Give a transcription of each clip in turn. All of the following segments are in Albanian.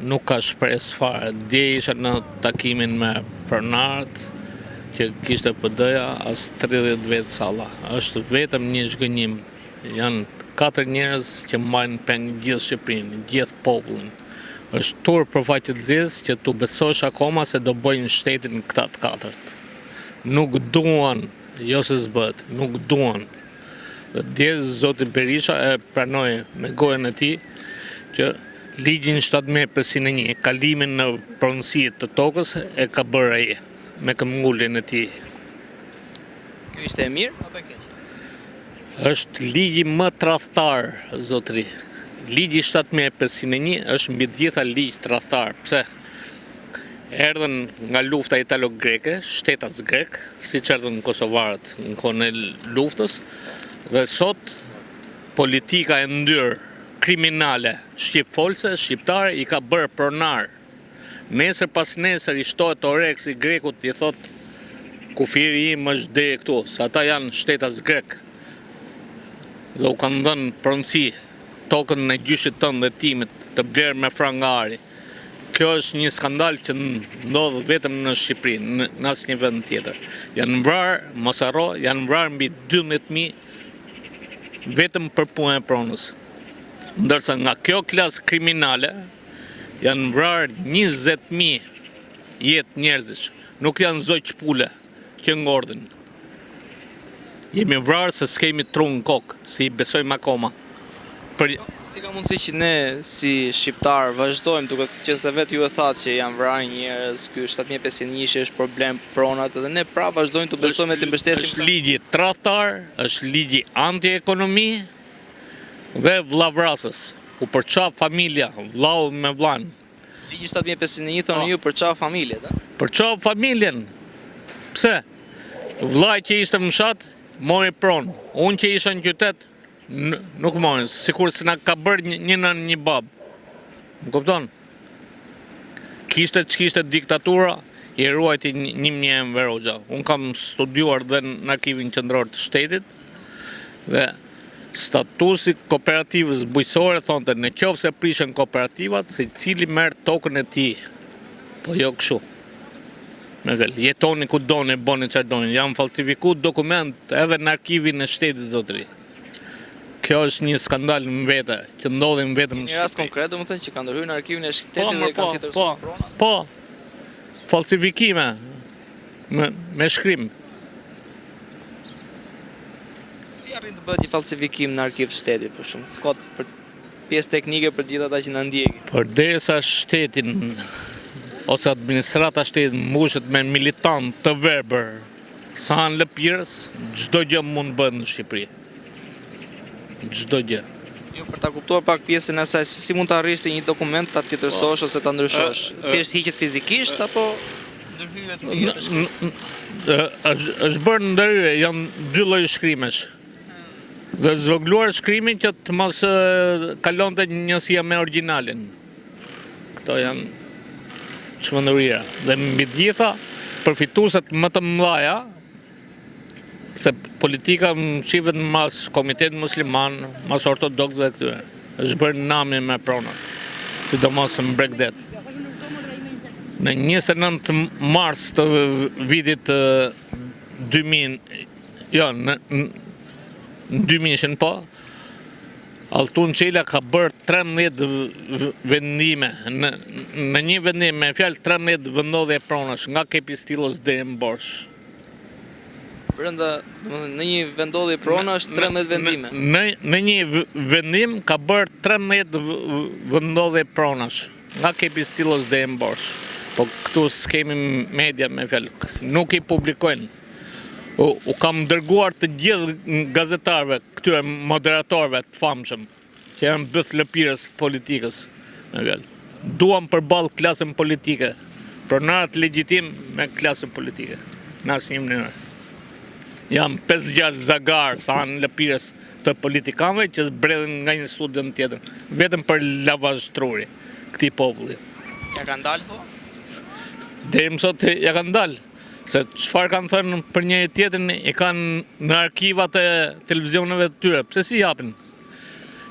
nuk ka shpresë fare. Dje isha në takimin me pronarët që kishte PD-ja as 30 vetë salla. Është vetëm një zhgënjim. Janë 4 njerëz që mbajnë peng gjithë Shqipërinë, gjithë popullin. Është tur për faqe të zezë që tu besosh akoma se do bëjnë shtetin këta të katërt. Nuk duan, jo se s'bët, nuk duan. Dje zoti Berisha e pranoi me gojën e tij që ligjin 1751, kalimin në pronësi të tokës e ka bërë ai me këmbgulin e tij. Kjo ishte e mirë apo e keq? Është ligji më tradhtar, zotëri. Ligji 1751 është mbi të gjitha ligj tradhtar. Pse? Erdhën nga lufta italo-greke, shtetas grek, siç erdhën kosovarët në kohën e luftës, dhe sot politika e ndyrë kriminale shqipfolse, shqiptare, i ka bërë pronar. Nesër pas nesër i shtohet Oreksi i grekut, i thot kufiri im është deri këtu, se ata janë shtetas grek. Dhe u kanë dhënë pronësi tokën në gjyshit tënë dhe timit të blerë me frangari. Kjo është një skandal që ndodhë vetëm në Shqipëri, në asnjë vend tjetër. Janë vrarë, mos harro, janë vrarë mbi 12.000 vetëm për punën e pronës. Ndërsa nga kjo klasë kriminale janë vrarë 20.000 jetë njerëzish. Nuk janë zoq pule që ngordhin. Jemi vrarë se s'kemi tru në kokë, se i besojmë akoma. Si ka mundësi që ne si shqiptar vazhdojmë duke që se vetë ju e thatë që janë vrarë njerëz, ky 1751 është problem pronat dhe ne pra vazhdojmë të besojmë të mbështesim. Është ligji tradhtar, është ligji anti-ekonomi dhe vllavrasës, ku përçaf familja, vllau me vllain. Ligji 1751 thonë ju përçaf familjet, a? Përçaf familjen. Pse? Vllai që ishte në fshat mori pronë. Unë që isha në qytet nuk mori, sikur se na ka bërë një nën një bab. Më kupton? Kishte diktatura, i ruajti 1.000 Verogja. Unë kam studiuar dhe në arkivin qendror të shtetit dhe statusi kooperativës bujqësore thonte në qoftë se prishen kooperativat, se cili merr tokën e tij. Po jo kështu. Jetoni ku doni, boni çfarë doni. Janë falsifikuar dokument edhe në arkivin e shtetit, zotëri. Kjo është një skandal në vete, që ndodhin vetëm në Shqipëri. Një rast konkret, domethënë që kanë ndërhyrë në arkivin e shtetit dhe kanë tjetërsuar pronat. Po. Falsifikime me shkrim. Si arrin të bëhet një falsifikim në arkiv të shtetit, për shumë? Ka për pjesë teknike për gjithë ata që na ndjekin. Përderisa shtetin ose administrata shtetit mbushet me militant të verbër sa në lëpirës, çdo gjë mund bëhet në Shqipëri. Çdo gjë. Jo, për ta kuptuar pak pjesën e saj, si mund të arrish një dokument ta tjetërsosh ose ta ndryshosh? Thjesht hiqet fizikisht apo ndërhyret në jetë? Është bërë ndërhyrje, janë 2 lloj shkrimesh. Dhe zvogluar shkrimin që të mos kalonte njësia me origjinalin. Këto janë çmendëria. Dhe mbi të gjitha përfituesit më të mëdha, se politika më shihet mas Komitetit Musliman, mas ortodoks dhe këtyre. Është bërë nami me pronat, sidomos në Bregdet. Në 29 mars të vitit 2000, jo, në 2000 po, Altun Qela ka bërë 13 vendime, në një vendim me fjalë 13 vendodhje pronash, nga Kepistillos deri në Borsh. Brenda, në një vendodhje pronash 13 vendime. Në një vendim ka bërë 13 vendodhje pronash, nga Kepistillos deri në Borsh. Po këtu s'kemi media me fjalë, nuk i publikojnë. U kam dërguar të gjithë gazetarëve, këtyre moderatorëve të famshëm, që janë bëth lëpirës politikës. Duam përballë klasën politike, pronarët legjitim me klasën politike, në asnjë mënyrë. Janë 5-6 zagar sa në lëpirës të politikanëve që bredhen nga një studion tjetër, vetëm për lavazh truri këtij populli. Ja kanë dalë thua? Deri më sot ja kanë dalë. Se çfarë kanë thënë për njëri tjetrin i kanë në arkivat e televizioneve të tyre. Pse si japin?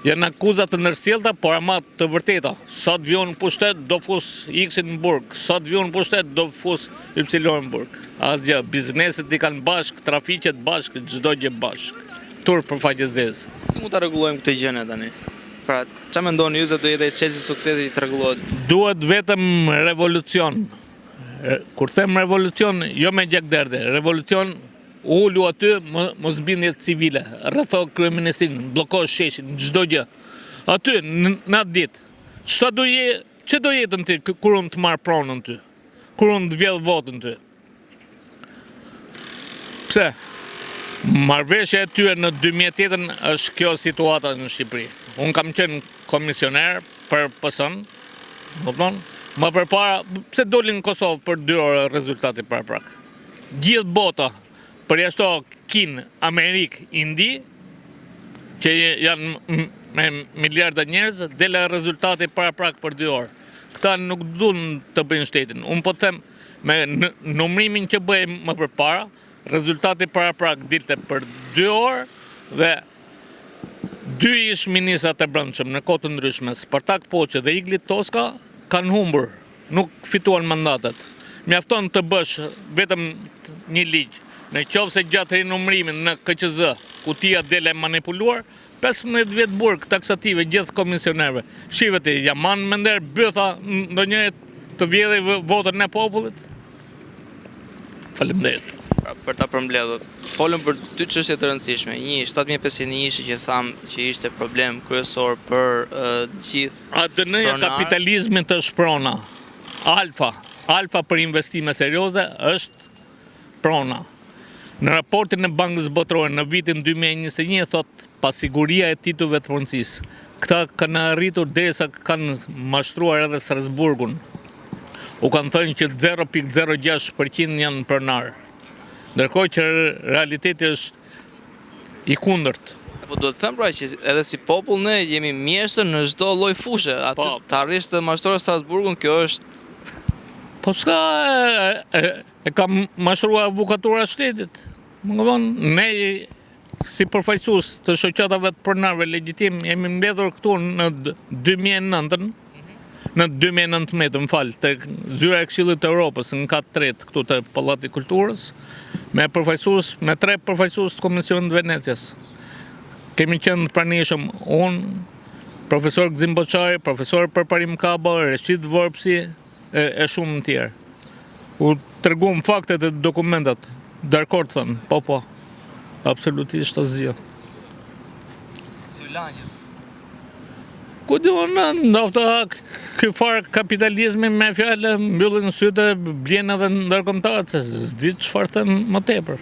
Janë akuzat të ndërsjellta, por ama të vërteta. Sot vion në pushtet, do fus X-in në burg. Sot vion në pushtet, do fus Y-in në burg. Asgjë, bizneset i kanë bashk, trafiqet bashk, çdo gjë bashk. Tur për faqezes. Si mund ta rregullojmë këtë gjë ne tani? Pra, çfarë mendoni ju se do jetë çelësi suksesi që të rregullohet? Duhet vetëm revolucion. Kur them revolucion, jo me gjakderde. Revolucion ullu aty, mos bindjet civile, rretho kryeministin, bloko sheshin, çdo gjë. Aty, në atë ditë, që do jetën ti, kur unë të marrë pronën ty? Kur unë të vjedh votën ty? Pse? Marrëveshja e tyre në 2008 është kjo situata në Shqipëri. Unë kam qenë komisioner për PS-n, më përpara, pse dolin në Kosovë për 2 orë rezultati paraprak? Gjithë bota, përjashto Kinë, Amerikë, Indi, që janë me miliarda njerëz, dele rezultati paraprak për 2 orë. Këta nuk duan të bëjnë shtetin. Unë po të them, me numrimin që bëjmë më përpara, rezultati paraprak dilte për 2 orë dhe 2 ish ministrat e brendshëm në kohë të ndryshme, Spartak Poçe dhe Igli Toska, kanë humbur, nuk fituan mandatet. Mjafton të bësh vetëm një ligj. Në qovë se gjatë rinumrimin në KQZ, kutia dele manipuluar, 15 vjetë burg taksative gjithë komisionerve. Shiveti, jaman me nder, bëtha ndo njëret të vjedhe votën e popullit? Faleminderit. Pra, për ta përmbledhur, folëm për 2 çështje të rëndësishme. 7501 që thamë që ishte problem kryesor për gjithë ADN-ja kapitalizmit është prona. Alfa për investime serioze është prona. Në raportin e Bankës Botërore në vitin 2021 thot pasiguria e titujve të punësisë. Këta kanë arritur derisa kanë mashtruar edhe Strasburgun. U kanë thënë që 0.06% janë pronar. Ndërkohë që realiteti është i kundërt. Po duhet të them pra që edhe si popull ne jemi mjeshtër në çdo lloj fushe. Aty të arrish të mashtrosh Strasburgun, kjo është. Po s'ka e kam mashtruar avokatura shtetit. Ne si përfaqësues të shoqatave të pronarëve legjitim jemi mbledhur këtu në 2009, në 2019, më fal, tek zyra e Këshillit të Evropës në kat 3 këtu te Pallati i Kulturës, me 3 përfaqësues të Komisionit të Venecias. Kemi qenë të pranishëm unë, profesor Gzim Boçari, profesor Përparim Kaba, Reshid Vorpsi e shumë të tjerë. U treguam faktet e dokumentat. Dakord thënë, po, absolutisht asgjë. Sylanjët. Ku di unë, ndofta ky farë kapitalizmi me fjalë mbyllin sytë, blen edhe ndërkombëtarët, se s'di çfarë them më tepër.